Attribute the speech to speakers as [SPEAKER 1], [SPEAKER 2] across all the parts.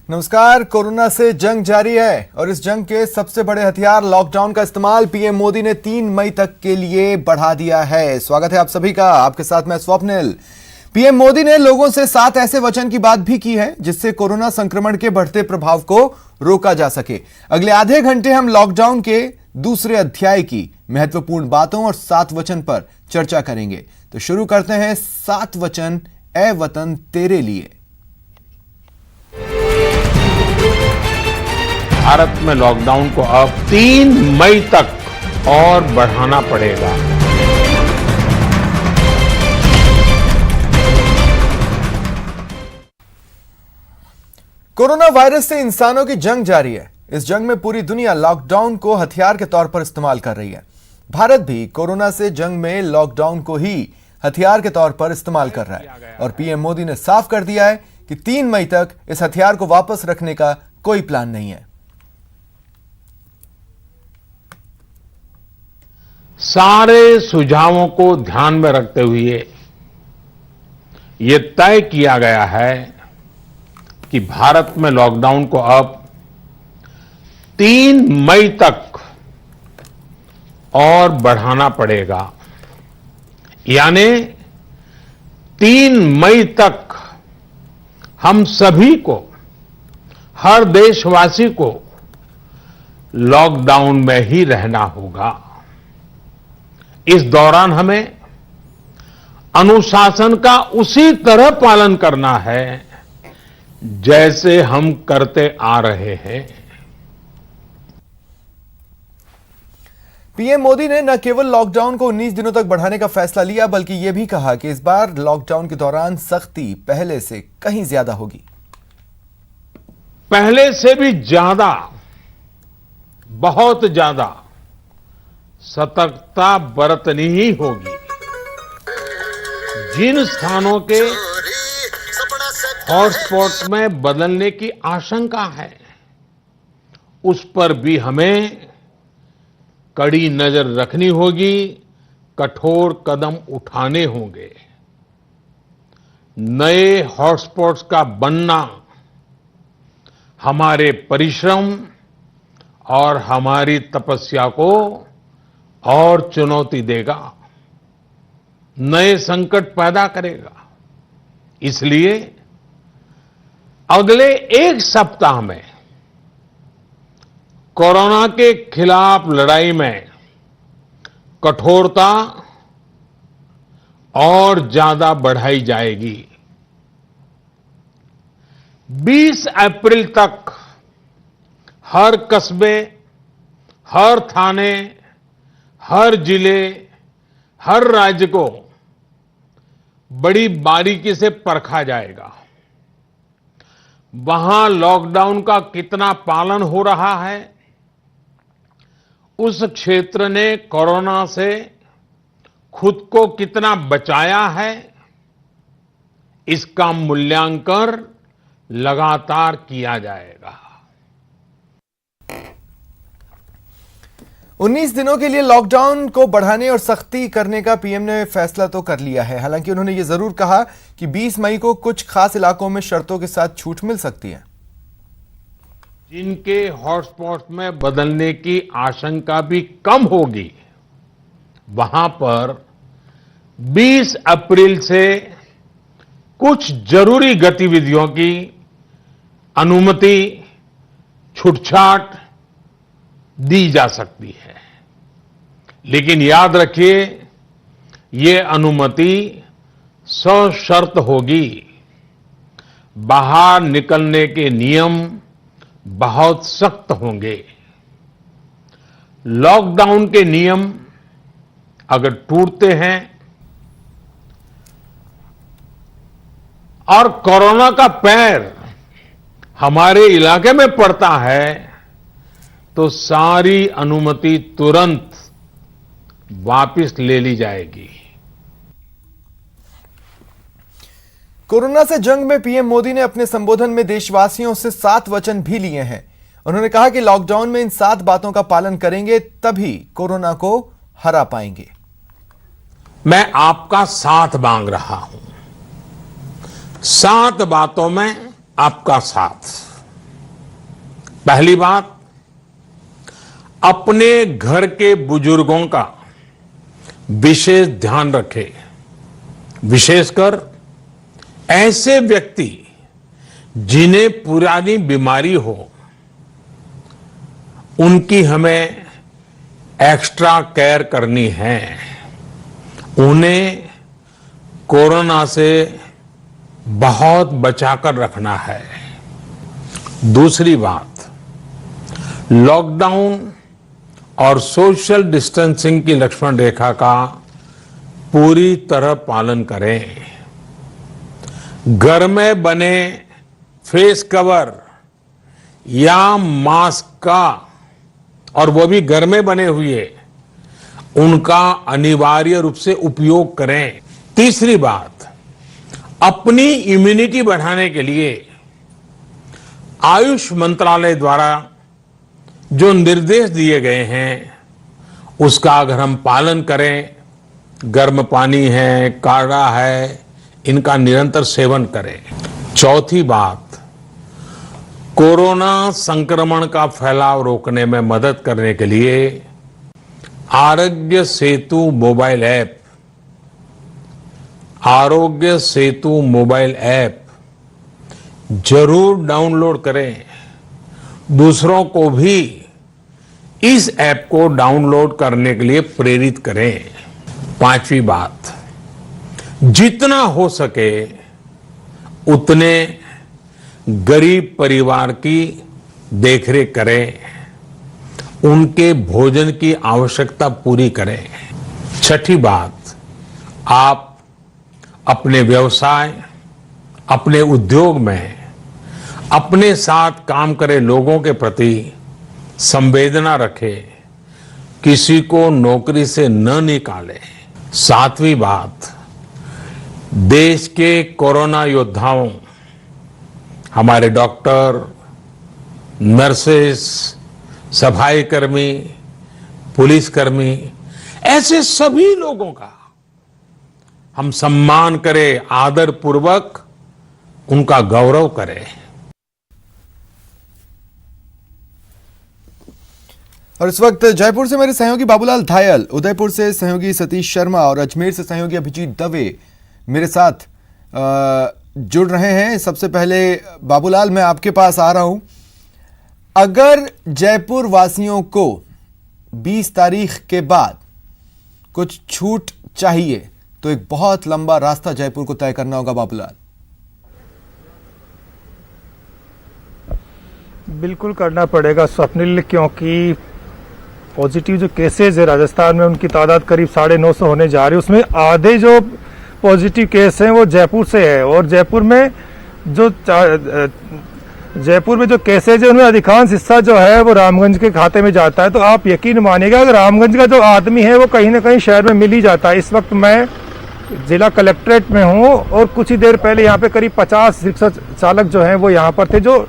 [SPEAKER 1] नमस्कार। कोरोना से जंग जारी है और इस जंग के सबसे बड़े हथियार लॉकडाउन का इस्तेमाल पीएम मोदी ने 3 मई तक के लिए बढ़ा दिया है। स्वागत है आप सभी का। आपके साथ मैं स्वप्निल। पीएम मोदी ने लोगों से 7 ऐसे वचन की बात भी की है जिससे कोरोना संक्रमण के बढ़ते प्रभाव को रोका जा सके। अगले आधे घंटे हम लॉकडाउन के दूसरे अध्याय की महत्वपूर्ण बातों और 7 वचन पर चर्चा करेंगे। तो शुरू करते हैं 7 वचन ए वतन तेरे लिए।
[SPEAKER 2] भारत में लॉकडाउन को अब 3 मई तक और बढ़ाना पड़ेगा।
[SPEAKER 1] कोरोना वायरस से इंसानों की जंग जारी है। इस जंग में पूरी दुनिया लॉकडाउन को हथियार के तौर पर इस्तेमाल कर रही है। भारत भी कोरोना से जंग में लॉकडाउन को ही हथियार के तौर पर इस्तेमाल कर रहा है और पीएम मोदी ने साफ कर दिया है कि 3 मई तक इस हथियार को वापस रखने का कोई प्लान नहीं है।
[SPEAKER 2] सारे सुझावों को ध्यान में रखते हुए यह तय किया गया है कि भारत में लॉकडाउन को अब 3 मई तक और बढ़ाना पड़ेगा। यानी 3 मई तक हम सभी को, हर देशवासी को लॉकडाउन में ही रहना होगा। इस दौरान हमें अनुशासन का उसी तरह पालन करना है जैसे हम करते आ रहे हैं।
[SPEAKER 1] पीएम मोदी ने न केवल लॉकडाउन को 19 दिनों तक बढ़ाने का फैसला लिया बल्कि यह भी कहा कि इस बार लॉकडाउन के दौरान सख्ती पहले से कहीं ज्यादा होगी।
[SPEAKER 2] पहले से भी ज्यादा, बहुत ज्यादा सतर्कता बरतनी ही होगी। जिन स्थानों के हॉटस्पॉट में बदलने की आशंका है उस पर भी हमें कड़ी नजर रखनी होगी, कठोर कदम उठाने होंगे। नए हॉटस्पॉट्स का बनना हमारे परिश्रम और हमारी तपस्या को और चुनौती देगा, नए संकट पैदा करेगा। इसलिए अगले 1 सप्ताह में कोरोना के खिलाफ लड़ाई में कठोरता और ज्यादा बढ़ाई जाएगी। 20 अप्रैल तक हर कस्बे, हर थाने, हर जिले, हर राज्य को बड़ी बारीकी से परखा जाएगा। वहां लॉकडाउन का कितना पालन हो रहा है, उस क्षेत्र ने कोरोना से खुद को कितना बचाया है, इसका मूल्यांकन लगातार किया जाएगा।
[SPEAKER 1] 19 दिनों के लिए लॉकडाउन को बढ़ाने और सख्ती करने का पीएम ने फैसला तो कर लिया है। हालांकि उन्होंने ये जरूर कहा कि 20 मई को कुछ खास इलाकों में शर्तों के साथ छूट मिल सकती है।
[SPEAKER 2] जिनके हॉटस्पॉट में बदलने की आशंका भी कम होगी, वहां पर 20 अप्रैल से कुछ जरूरी गतिविधियों की अनुमति, छूटछाट दी जा सकती है। लेकिन याद रखिए, ये अनुमति सशर्त होगी। बाहर निकलने के नियम बहुत सख्त होंगे। लॉकडाउन के नियम अगर टूटते हैं और कोरोना का पैर हमारे इलाके में पड़ता है तो सारी अनुमति तुरंत वापस ले ली जाएगी।
[SPEAKER 1] कोरोना से जंग में पीएम मोदी ने अपने संबोधन में देशवासियों से 7 वचन भी लिए हैं। उन्होंने कहा कि लॉकडाउन में इन 7 बातों का पालन करेंगे तभी कोरोना को हरा पाएंगे।
[SPEAKER 2] मैं आपका साथ मांग रहा हूं, 7 बातों में आपका साथ। पहली बात, अपने घर के बुजुर्गों का विशेष ध्यान रखें, विशेषकर ऐसे व्यक्ति जिन्हें पुरानी बीमारी हो, उनकी हमें एक्स्ट्रा केयर करनी है। उन्हें कोरोना से बहुत बचाकर रखना है। दूसरी बात, लॉकडाउन और सोशल डिस्टेंसिंग की लक्ष्मण रेखा का पूरी तरह पालन करें। घर में बने फेस कवर या मास्क का, और वो भी घर में बने हुए, उनका अनिवार्य रूप से उपयोग करें। तीसरी बात, अपनी इम्यूनिटी बढ़ाने के लिए आयुष मंत्रालय द्वारा जो निर्देश दिए गए हैं, उसका अगर हम पालन करें, गर्म पानी है, काढ़ा है, इनका निरंतर सेवन करें। चौथी बात, कोरोना संक्रमण का फैलाव रोकने में मदद करने के लिए Aarogya Setu mobile app, Aarogya Setu mobile app जरूर डाउनलोड करें। दूसरों को भी इस ऐप को डाउनलोड करने के लिए प्रेरित करें। पांचवी बात, जितना हो सके उतने गरीब परिवार की देखरेख करें, उनके भोजन की आवश्यकता पूरी करें। छठी बात, आप अपने व्यवसाय, अपने उद्योग में अपने साथ काम करे लोगों के प्रति संवेदना रखें, किसी को नौकरी से न निकालें। सातवीं बात, देश के कोरोना योद्धाओं, हमारे डॉक्टर, नर्सेस, सफाई कर्मी, पुलिसकर्मी, ऐसे सभी लोगों का हम सम्मान करें, आदर पूर्वक उनका गौरव करें।
[SPEAKER 1] और इस वक्त जयपुर से मेरे सहयोगी बाबूलाल धायल, उदयपुर से सहयोगी सतीश शर्मा और अजमेर से सहयोगी अभिजीत दवे मेरे साथ जुड़ रहे हैं। सबसे पहले बाबूलाल, मैं आपके पास आ रहा हूं। अगर जयपुर वासियों को 20 तारीख के बाद कुछ छूट चाहिए तो एक बहुत लंबा रास्ता जयपुर को तय करना होगा बाबूलाल।
[SPEAKER 3] बिल्कुल करना पड़ेगा स्वप्निल, क्योंकि पॉजिटिव जो केसेज है राजस्थान में, उनकी तादाद करीब 950 होने जा रही है। उसमें आधे जो पॉजिटिव केस हैं वो जयपुर से है, और जयपुर में जो केसेज है उनमें अधिकांश हिस्सा जो है वो रामगंज के खाते में जाता है। तो आप यकीन मानिएगा, अगर रामगंज का जो आदमी है वो कहीं ना कहीं शहर में मिल ही जाता है। इस वक्त मैं जिला कलेक्ट्रेट में हूँ, और कुछ ही देर पहले यहाँ पे करीब 50 रिक्शा चालक जो हैं वो यहाँ पर थे, जो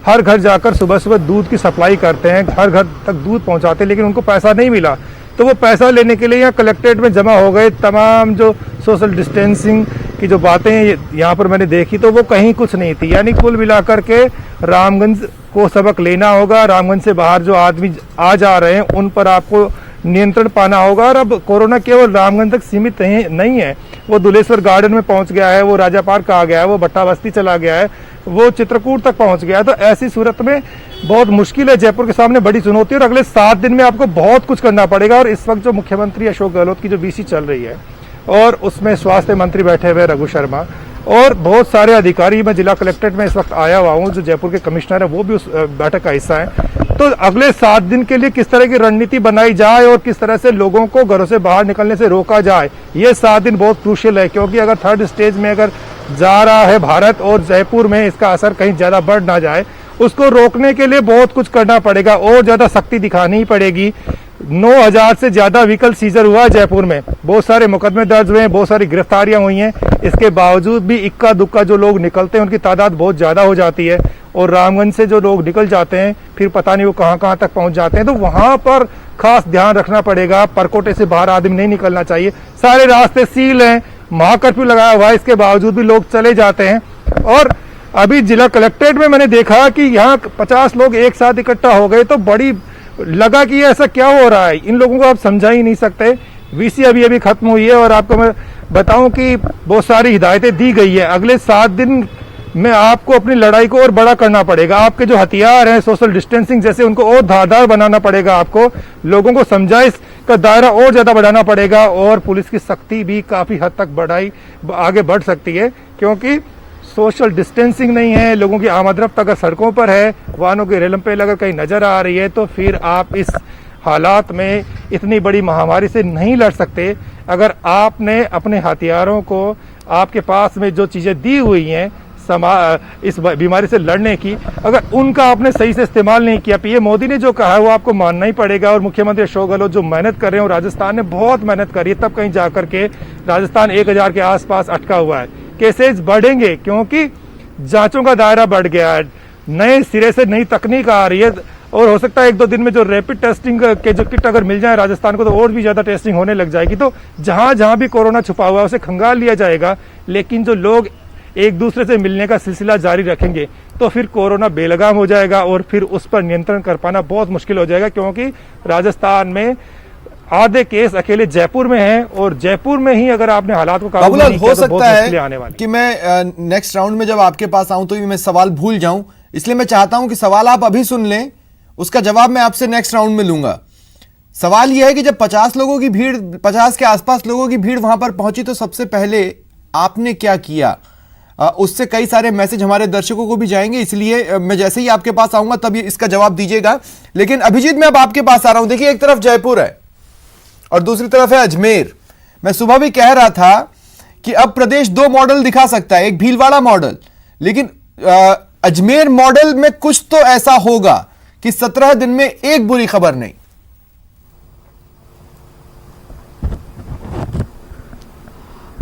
[SPEAKER 3] हर घर जाकर सुबह सुबह दूध की सप्लाई करते हैं, हर घर तक दूध पहुंचाते हैं, लेकिन उनको पैसा नहीं मिला। तो वो पैसा लेने के लिए यहाँ कलेक्ट्रेट में जमा हो गए। तमाम जो सोशल डिस्टेंसिंग की जो बातें यहाँ पर मैंने देखी, तो वो कहीं कुछ नहीं थी। यानी कुल मिलाकर के रामगंज को सबक लेना होगा। रामगंज से बाहर जो आदमी आ जा रहे हैं उन पर आपको नियंत्रण पाना होगा। और अब कोरोना केवल रामगंज तक सीमित नहीं है, वो दुलेश्वर गार्डन में पहुंच गया है, वो राजा पार्क आ गया है, वो भट्टा बस्ती चला गया है, वो चित्रकूट तक पहुंच गया है। तो ऐसी सूरत में बहुत मुश्किल है, जयपुर के सामने बड़ी चुनौती है, और अगले 7 दिन में आपको बहुत कुछ करना पड़ेगा। और इस वक्त जो मुख्यमंत्री अशोक गहलोत की जो बीसी चल रही है, और उसमें स्वास्थ्य मंत्री बैठे हुए रघु शर्मा और बहुत सारे अधिकारी, मैं जिला कलेक्ट्रेट में इस वक्त आया हुआ हूँ, जो जयपुर के कमिश्नर है वो भी उस बैठक का हिस्सा है। तो अगले 7 दिन के लिए किस तरह की रणनीति बनाई जाए और किस तरह से लोगों को घरों से बाहर निकलने से रोका जाए, ये 7 दिन बहुत क्रूशियल है। क्योंकि अगर 3rd स्टेज में अगर जा रहा है भारत और जयपुर में इसका असर कहीं ज्यादा बढ़ ना जाए, उसको रोकने के लिए बहुत कुछ करना पड़ेगा और ज्यादा सख्ती दिखानी पड़ेगी। 9000 से ज्यादा व्हीकल सीजर हुआ है जयपुर में, बहुत सारे मुकदमे दर्ज हुए हैं, बहुत सारी गिरफ्तारियां हुई हैं। इसके बावजूद भी इक्का दुक्का जो लोग निकलते हैं उनकी तादाद बहुत ज्यादा हो जाती है, और रामगंज से जो लोग निकल जाते हैं फिर पता नहीं वो कहां कहां तक पहुंच जाते हैं। तो वहां पर खास ध्यान रखना पड़ेगा। परकोटे से बाहर आदमी नहीं निकलना चाहिए, सारे रास्ते सील हैं, महाकर्फ्यू लगाया हुआ है, इसके बावजूद भी लोग चले जाते हैं। और अभी जिला कलेक्ट्रेट में मैंने देखा कि यहाँ 50 लोग एक साथ इकट्ठा हो गए, तो बड़ी लगा कि ऐसा क्या हो रहा है। इन लोगों को आप समझा ही नहीं सकते। वीसी अभी अभी खत्म हुई है और आपको मैं बताऊं कि बहुत सारी हिदायतें दी गई है। अगले 7 दिन में आपको अपनी लड़ाई को और बड़ा करना पड़ेगा। आपके जो हथियार हैं सोशल डिस्टेंसिंग जैसे, उनको और धारदार बनाना पड़ेगा। आपको लोगों को समझाइश का दायरा और ज्यादा बढ़ाना पड़ेगा और पुलिस की सख्ती भी काफी हद तक आगे बढ़ सकती है, क्योंकि सोशल डिस्टेंसिंग नहीं है। लोगों की आमदरफ्त अगर सड़कों पर है, वाहनों की रेलम-पेल अगर कहीं नजर आ रही है, तो फिर आप इस हालात में इतनी बड़ी महामारी से नहीं लड़ सकते। अगर आपने अपने हथियारों को, आपके पास में जो चीजें दी हुई हैं इस बीमारी से लड़ने की, अगर उनका आपने सही से इस्तेमाल नहीं किया, पीएम मोदी ने जो कहा है वो आपको मानना ही पड़ेगा। और मुख्यमंत्री अशोक गहलोत जो मेहनत कर रहे हैं, और राजस्थान ने बहुत मेहनत करी है, तब कहीं जाकर के राजस्थान 1000 के आसपास अटका हुआ है। केसेज बढ़ेंगे क्योंकि जांचों का दायरा बढ़ गया है, नए सिरे से नई तकनीक आ रही है, और हो सकता है 1-2 दिन में जो रैपिड टेस्टिंग के जो किट अगर मिल जाए राजस्थान को, तो और भी ज्यादा टेस्टिंग होने लग जाएगी। तो जहां जहां भी कोरोना छुपा हुआ है उसे खंगाल लिया जाएगा। लेकिन जो लोग एक दूसरे से मिलने का सिलसिला जारी रखेंगे, तो फिर कोरोना बेलगाम हो जाएगा और फिर उस पर नियंत्रण कर पाना बहुत मुश्किल हो जाएगा। क्योंकि राजस्थान में आधे केस अकेले जयपुर में हैं, और जयपुर में ही अगर आपने हालात को काबू नहीं किया तो बहुत मुश्किलें आने वाली।
[SPEAKER 1] कि मैं नेक्स्ट राउंड में जब आपके पास आऊं तो मैं सवाल भूल जाऊं, इसलिए मैं चाहता हूं कि सवाल आप अभी सुन लें, उसका जवाब मैं आपसे नेक्स्ट राउंड में लूंगा। सवाल यह है कि जब 50 लोगों की भीड़, 50 के आसपास लोगों की भीड़ वहां पर पहुंची, तो सबसे पहले आपने क्या किया? उससे कई सारे मैसेज हमारे दर्शकों को भी जाएंगे, इसलिए मैं जैसे ही आपके पास आऊंगा तब इसका जवाब दीजिएगा। लेकिन अभिजीत, मैं अब आपके पास आ रहा हूं। देखिए, एक तरफ जयपुर है और दूसरी तरफ है अजमेर। मैं सुबह भी कह रहा था कि अब प्रदेश 2 मॉडल दिखा सकता है, एक भीलवाड़ा मॉडल, लेकिन अजमेर मॉडल में कुछ तो ऐसा होगा कि 17 दिन में एक बुरी खबर नहीं।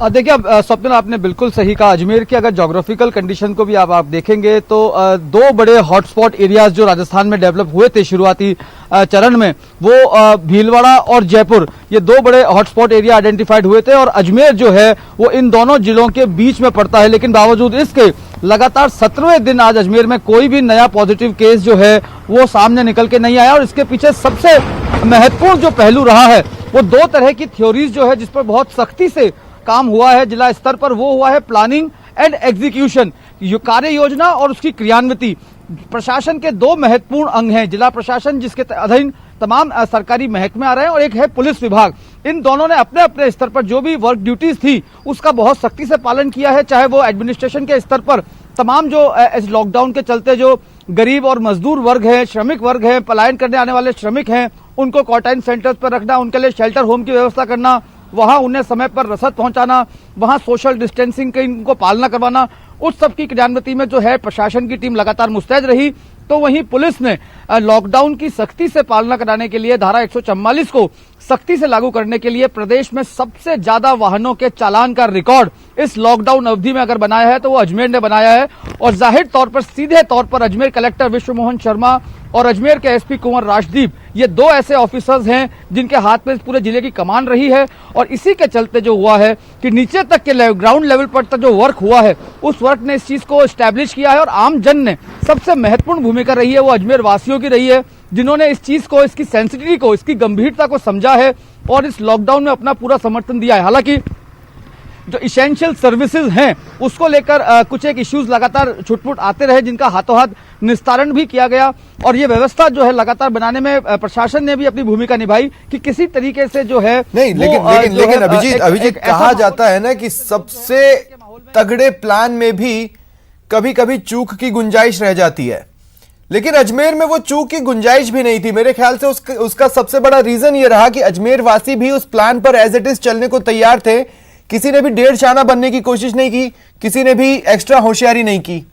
[SPEAKER 4] देखिए, अब स्वप्निल आपने बिल्कुल सही कहा। अजमेर की अगर ज्योग्राफिकल कंडीशन को भी आप देखेंगे तो 2 बड़े हॉटस्पॉट एरियाज जो राजस्थान में डेवलप हुए थे शुरुआती चरण में, वो भीलवाड़ा और जयपुर, ये 2 बड़े हॉटस्पॉट एरिया आइडेंटिफाइड हुए थे। और अजमेर जो है वो इन दोनों जिलों के बीच में पड़ता है। लेकिन बावजूद इसके लगातार 17वें दिन आज अजमेर में कोई भी नया पॉजिटिव केस जो है वो सामने निकल के नहीं आया। और इसके पीछे सबसे महत्वपूर्ण जो पहलू रहा है वो 2 तरह की थ्योरीज जो है जिस पर बहुत सख्ती से काम हुआ है जिला स्तर पर, वो हुआ है प्लानिंग एंड एग्जीक्यूशन, कार्य योजना और उसकी क्रियान्विति। प्रशासन के 2 महत्वपूर्ण अंग हैं, जिला प्रशासन जिसके अधीन तमाम सरकारी महकमे आ रहे हैं, और एक है पुलिस विभाग। इन दोनों ने अपने अपने स्तर पर जो भी वर्क ड्यूटीज थी उसका बहुत सख्ती से पालन किया है। चाहे वो एडमिनिस्ट्रेशन के स्तर पर तमाम जो इस लॉकडाउन के चलते जो गरीब और मजदूर वर्ग है, श्रमिक वर्ग है, पलायन करने आने वाले श्रमिक हैं, उनको क्वारंटाइन सेंटर्स पर रखना, उनके लिए शेल्टर होम की व्यवस्था करना, वहां उन्हें समय पर रसद पहुंचाना, वहां सोशल डिस्टेंसिंग की इनको पालना करवाना, उस सब की क्रियान्विति में जो है प्रशासन की टीम लगातार मुस्तैद रही। तो वहीं पुलिस ने लॉकडाउन की सख्ती से पालना कराने के लिए धारा 144 को सख्ती से लागू करने के लिए प्रदेश में सबसे ज्यादा वाहनों के चालान का रिकॉर्ड इस लॉकडाउन अवधि में अगर बनाया है तो वो अजमेर ने बनाया है। और जाहिर तौर पर, सीधे तौर पर अजमेर कलेक्टर विश्व मोहन शर्मा और अजमेर के एसपी कुंवर राजदीप, ये 2 ऐसे ऑफिसर्स हैं जिनके हाथ में पूरे जिले की कमान रही है। और इसी के चलते जो हुआ है कि नीचे तक के ग्राउंड लेवल पर तक जो वर्क हुआ है, उस वर्क ने इस चीज को एस्टैब्लिश किया है। और आम जन ने सबसे महत्वपूर्ण भूमिका रही है वो अजमेर वासियों की रही है, जिन्होंने इस चीज को, इसकी सेंसिटिविटी को, इसकी गंभीरता को समझा है और इस लॉकडाउन में अपना पूरा समर्थन दिया है। हालांकि जो इसेंशियल सर्विसेज हैं उसको लेकर कुछ एक इश्यूज लगातार छुटपुट आते रहे, जिनका हाथों हाथ निस्तारण भी किया गया। और ये व्यवस्था जो है लगातार बनाने में प्रशासन ने भी अपनी भूमिका निभाई कि किसी तरीके से जो है
[SPEAKER 1] नहीं, लेकिन अभिजीत कहा जाता है ना कि सबसे तगड़े प्लान में भी कभी कभी चूक की गुंजाइश रह जाती है। लेकिन अजमेर में वो चूक की गुंजाइश भी नहीं थी। मेरे ख्याल से उसका सबसे बड़ा रीजन ये रहा कि अजमेर वासी भी उस प्लान पर एज इट इज चलने को तैयार थे। किसी ने भी 1.5 शाना बनने की कोशिश नहीं की, किसी ने भी एक्स्ट्रा होशियारी नहीं की।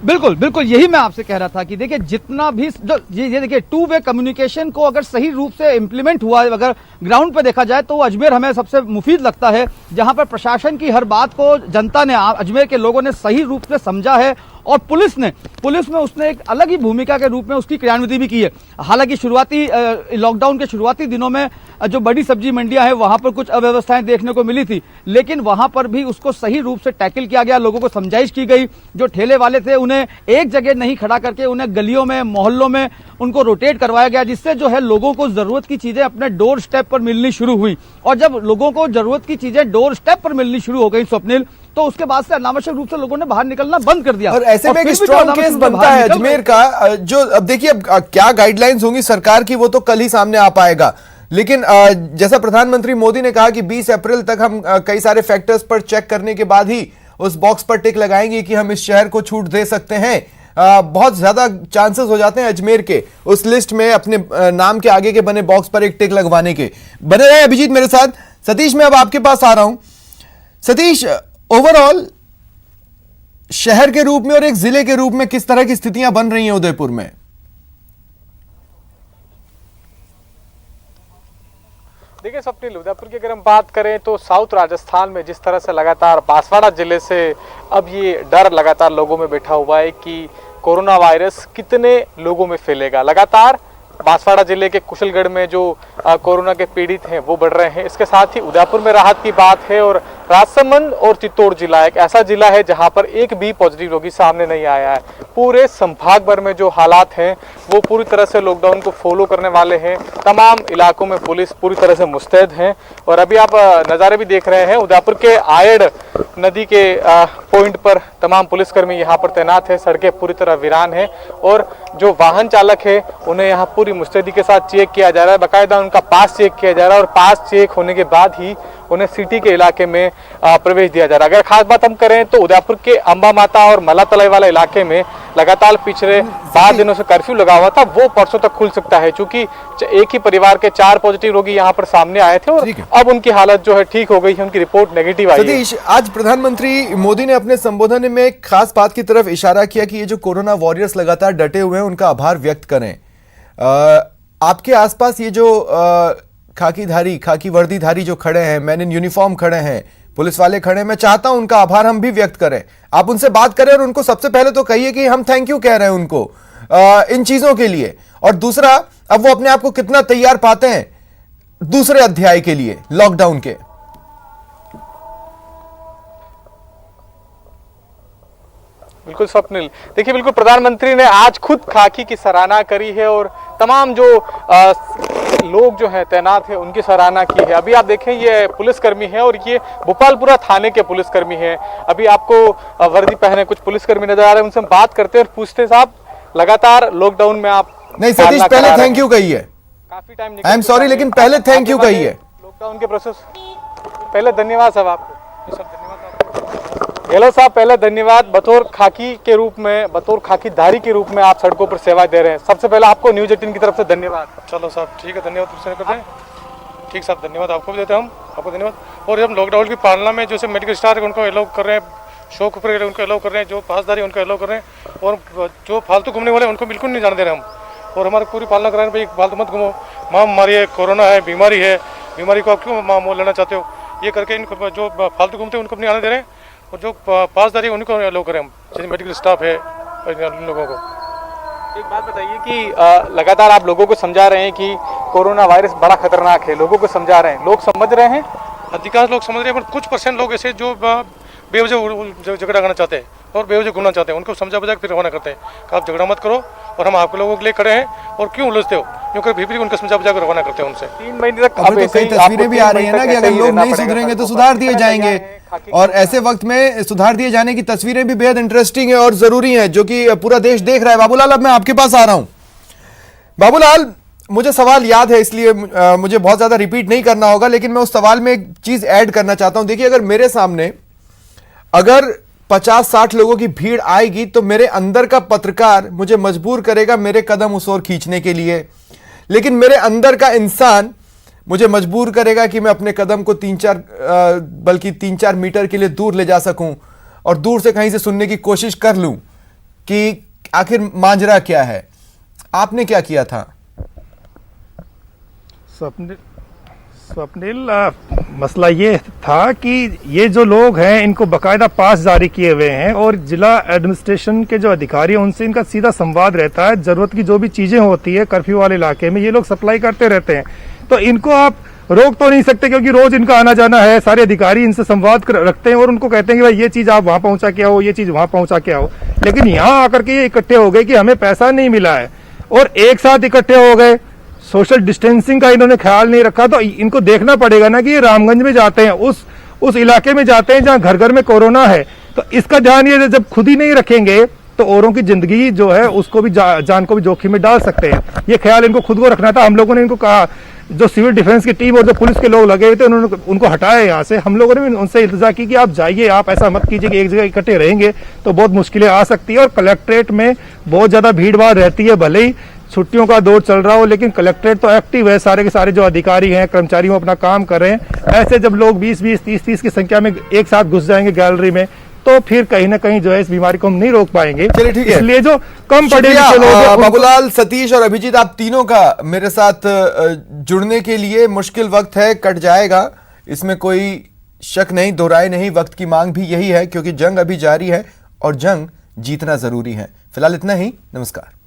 [SPEAKER 4] बिल्कुल बिल्कुल, यही मैं आपसे कह रहा था कि देखिए, जितना भी जो ये देखिए 2 वे कम्युनिकेशन को अगर सही रूप से इंप्लीमेंट हुआ, अगर ग्राउंड पे देखा जाए तो अजमेर हमें सबसे मुफीद लगता है, जहां पर प्रशासन की हर बात को जनता ने, अजमेर के लोगों ने सही रूप से समझा है और पुलिस में उसने एक अलग ही भूमिका के रूप में उसकी क्रियान्विति भी की है। हालांकि शुरुआती लॉकडाउन के शुरुआती दिनों में जो बड़ी सब्जी मंडियां हैं वहां पर कुछ अव्यवस्थाएं देखने को मिली थी, लेकिन वहां पर भी उसको सही रूप से टैकल किया गया, लोगों को समझाइश की गई। जो ठेले वाले थे उन्हें एक जगह नहीं खड़ा करके उन्हें गलियों में, मोहल्लों में उनको रोटेट करवाया गया, जिससे जो है लोगों को जरूरत की चीजें अपने डोर स्टेप पर मिलनी शुरू हुई। और जब लोगों को जरूरत की चीजें डोर स्टेप पर मिलनी शुरू हो गई स्वप्निल, तो उसके बाद से अनावश्यक रूप से लोगों ने बाहर निकलना बंद कर दिया।
[SPEAKER 1] और ऐसे में एक स्ट्रॉन्ग केस बनता है अजमेर का, जो अब देखिए अब क्या गाइडलाइंस होंगी सरकार की वो तो कल ही सामने आ पाएगा, लेकिन जैसा प्रधानमंत्री मोदी ने कहा कि 20 अप्रैल तक हम कई सारे फैक्टर्स पर चेक करने के बाद ही उस बॉक्स पर टिक लगाएंगे कि हम इस शहर को छूट दे सकते हैं। बहुत ज्यादा चांसेस हो जाते हैं अजमेर के उस लिस्ट में अपने नाम के आगे के बने बॉक्स पर एक टिक लगवाने के। बने रहे अभिजीत मेरे साथ। सतीश, मैं अब आपके पास आ रहा हूं। सतीश, ओवरऑल शहर के रूप में और एक जिले के रूप में किस तरह की स्थितियां बन रही हैं उदयपुर में?
[SPEAKER 5] देखिए स्वप्निल, उदयपुर की अगर हम बात करें तो साउथ राजस्थान में जिस तरह से लगातार बांसवाड़ा जिले से अब ये डर लगातार लोगों में बैठा हुआ है कि कोरोना वायरस कितने लोगों में फैलेगा। लगातार बांसवाड़ा जिले के कुशलगढ़ में जो कोरोना के पीड़ित हैं वो बढ़ रहे हैं। इसके साथ ही उदयपुर में राहत की बात है और राजसमंद और चित्तौड़ जिला एक ऐसा जिला है जहां पर एक भी पॉजिटिव रोगी सामने नहीं आया है। पूरे संभाग भर में जो हालात हैं वो पूरी तरह से लॉकडाउन को फॉलो करने वाले हैं। तमाम इलाकों में पुलिस पूरी तरह से मुस्तैद है और अभी आप नज़ारे भी देख रहे हैं उदयपुर के आयड़ नदी के पॉइंट पर तमाम पुलिसकर्मी यहाँ पर तैनात है। सड़कें पूरी तरह वीरान है और जो वाहन चालक है उन्हें यहाँ पूरी मुस्तैदी के साथ चेक किया जा रहा है। बाकायदा उनका पास चेक किया जा रहा है और पास चेक होने के बाद ही उन्हें सिटी के इलाके में प्रवेश दिया जा रहा है। अगर खास बात हम करें तो उदयपुर के अंबा माता और मला तलाई वाला इलाके में लगातार पिछले 5 दिनों से कर्फ्यू लगा हुआ था, वो परसों तक खुल सकता है, क्योंकि एक ही परिवार के 4 पॉजिटिव रोगी यहाँ पर सामने आए थे और अब उनकी हालत जो है ठीक हो गई है, उनकी रिपोर्ट नेगेटिव आई है।
[SPEAKER 1] सतीश, आज प्रधानमंत्री मोदी ने अपने संबोधन में एक खास बात की तरफ इशारा किया कि ये जो कोरोना वॉरियर्स लगातार डटे हुए हैं उनका आभार व्यक्त करें। आपके आसपास ये जो खाकी वर्दीधारी जो खड़े हैं, मैन इन यूनिफॉर्म खड़े हैं, पुलिस वाले खड़े हैं, मैं चाहता हूं उनका आभार हम भी व्यक्त करें। आप उनसे बात करें और उनको सबसे पहले तो कहिए कि हम थैंक यू कह रहे हैं उनको इन चीजों के लिए, और दूसरा अब वो अपने आप को कितना तैयार पाते हैं दूसरे अध्याय के लिए लॉकडाउन के।
[SPEAKER 5] बिल्कुल स्वप्निल, देखिए बिल्कुल प्रधानमंत्री ने आज खुद खाकी की सराहना करी है और तमाम जो लोग जो हैं तैनात हैं उनकी सराहना की है। अभी आप देखें ये पुलिसकर्मी हैं और ये भोपालपुरा थाने के पुलिसकर्मी हैं। अभी आपको वर्दी पहने कुछ पुलिसकर्मी नजर आ रहे हैं, उनसे हम बात करते हैं और पूछते हैं साहब लगातार लॉकडाउन में आप
[SPEAKER 1] नहीं सतीश, पहले थैंक यू कहिए।
[SPEAKER 5] काफी टाइम
[SPEAKER 1] आई एम सॉरी, लेकिन पहले थैंक यू कहिए
[SPEAKER 5] लॉकडाउन के प्रोसेस। पहले धन्यवाद साहब आपको, गहलोत साहब पहले धन्यवाद। बतौर खाकी के रूप में, बतौर खाकीधारी के रूप में आप सड़कों पर सेवा दे रहे हैं, सबसे पहले आपको न्यूज 18 की तरफ से धन्यवाद।
[SPEAKER 6] चलो साहब ठीक है, धन्यवाद करते हैं। ठीक साहब, धन्यवाद आपको भी देते हैं, हम आपको धन्यवाद। और हम लॉकडाउन की पालना में जैसे मेडिकल स्टाफ उनको अलाउ कर रहे हैं, शॉप ऊपर उनको अलाउ कर रहे हैं, जो पासदारी उनको अलाउ कर रहे हैं, और जो फालतू घूमने वाले उनको बिल्कुल नहीं जाने दे रहे हम। और हमारी पूरी पालना कराने भाई फालतू मत घूमो, महामारी है, कोरोना है, बीमारी है, बीमारी को आप क्यों मोल लेना चाहते हो, ये करके इनको जो फालतू घूमते हैं उनको नहीं आने दे रहे हैं, और जो पासदारी उनको अलाउ करें हम, जैसे मेडिकल स्टाफ है उन लोगों को।
[SPEAKER 5] एक बात बताइए कि लगातार आप लोगों को समझा रहे हैं कि कोरोना वायरस बड़ा खतरनाक है, लोगों को समझा रहे हैं, लोग समझ रहे हैं?
[SPEAKER 6] अधिकांश लोग समझ रहे हैं, पर कुछ % लोग ऐसे जो बेवजह झगड़ा करना चाहते हैं और बेवजह घूमना चाहते हैं, उनको समझा बुझा फिर रवाना करते हैं कि आप झगड़ा मत करो और हम आप लोगों के लिए खड़े हैं, और क्यों उलझते हो, क्योंकि भी उनको समझा बुझा कर रवाना करते हैं उनसे।
[SPEAKER 5] 3 महीने तक
[SPEAKER 1] अब तो कई तस्वीरें भी आ रही है ना कि अगर लोग नहीं सुधरेंगे तो सुधार दिए जाएंगे, और ऐसे वक्त में सुधार दिए जाने की तस्वीरें भी बेहद इंटरेस्टिंग है और जरूरी है, जो कि पूरा देश देख रहा है। बाबूलाल, अब मैं आपके पास आ रहा हूं। बाबूलाल, मुझे सवाल याद है इसलिए मुझे बहुत ज्यादा रिपीट नहीं करना होगा, लेकिन मैं उस सवाल में एक चीज ऐड करना चाहता हूं। देखिए, अगर मेरे सामने अगर 50-60 लोगों की भीड़ आएगी तो मेरे अंदर का पत्रकार मुझे मजबूर करेगा मेरे कदम उस ओर खींचने के लिए, लेकिन मेरे अंदर का इंसान मुझे मजबूर करेगा कि मैं अपने कदम को 3-4 मीटर के लिए दूर ले जा सकूं और दूर से कहीं से सुनने की कोशिश कर लूं कि आखिर मांजरा क्या है। आपने क्या किया था?
[SPEAKER 3] स्वप्निल, मसला ये था कि ये जो लोग हैं इनको बकायदा पास जारी किए हुए हैं और जिला एडमिनिस्ट्रेशन के जो अधिकारी हैं उनसे इनका सीधा संवाद रहता है। जरूरत की जो भी चीजें होती है कर्फ्यू वाले इलाके में ये लोग सप्लाई करते रहते हैं, तो इनको आप रोक तो नहीं सकते क्योंकि रोज इनका आना जाना है। सारे अधिकारी इनसे संवाद रखते हैं और उनको कहते हैं कि भाई ये चीज आप वहां पहुंचा के आओ, ये चीज वहां पहुंचा के आओ। लेकिन यहाँ आकर के ये इकट्ठे हो गए कि हमें पैसा नहीं मिला है और एक साथ इकट्ठे हो गए। सोशल डिस्टेंसिंग का इन्होंने ख्याल नहीं रखा, तो इनको देखना पड़ेगा ना कि ये रामगंज में जाते हैं, उस इलाके में जाते हैं जहां घर घर में कोरोना है, तो इसका ध्यान ये जब खुद ही नहीं रखेंगे तो औरों की जिंदगी जो है उसको भी जान को भी जोखिम में डाल सकते हैं। ये ख्याल इनको खुद को रखना था। हम लोगों ने इनको कहा, जो सिविल डिफेंस की टीम और जो पुलिस के लोग लगे हुए थे उन्होंने उनको हटाया यहाँ से। हम लोगों ने भी उनसे इल्तजा की कि आप जाइए, आप ऐसा मत कीजिए कि एक जगह इकट्ठे रहेंगे तो बहुत मुश्किलें आ सकती है। और कलेक्ट्रेट में बहुत ज्यादा भीड़ भाड़ रहती है, भले ही छुट्टियों का दौर चल रहा हो, लेकिन कलेक्ट्रेट तो एक्टिव है, सारे के सारे जो अधिकारी हैं कर्मचारी वो अपना काम कर रहे हैं। ऐसे जब लोग 20-20, 30-30 की संख्या में एक साथ घुस जाएंगे गैलरी में तो फिर कहीं ना कहीं जो है इस बीमारी को हम नहीं रोक पाएंगे।
[SPEAKER 1] चलिए ठीक है,
[SPEAKER 3] इसलिए जो कम पढ़े लिखे लोग हैं
[SPEAKER 1] बाबूलाल, सतीश और अभिजीत, आप तीनों का मेरे साथ जुड़ने के लिए मुश्किल वक्त है, कट जाएगा, इसमें कोई शक नहीं, दोहराए नहीं। वक्त की मांग भी यही है क्योंकि जंग अभी जारी है और जंग जीतना जरूरी है। फिलहाल इतना ही, नमस्कार।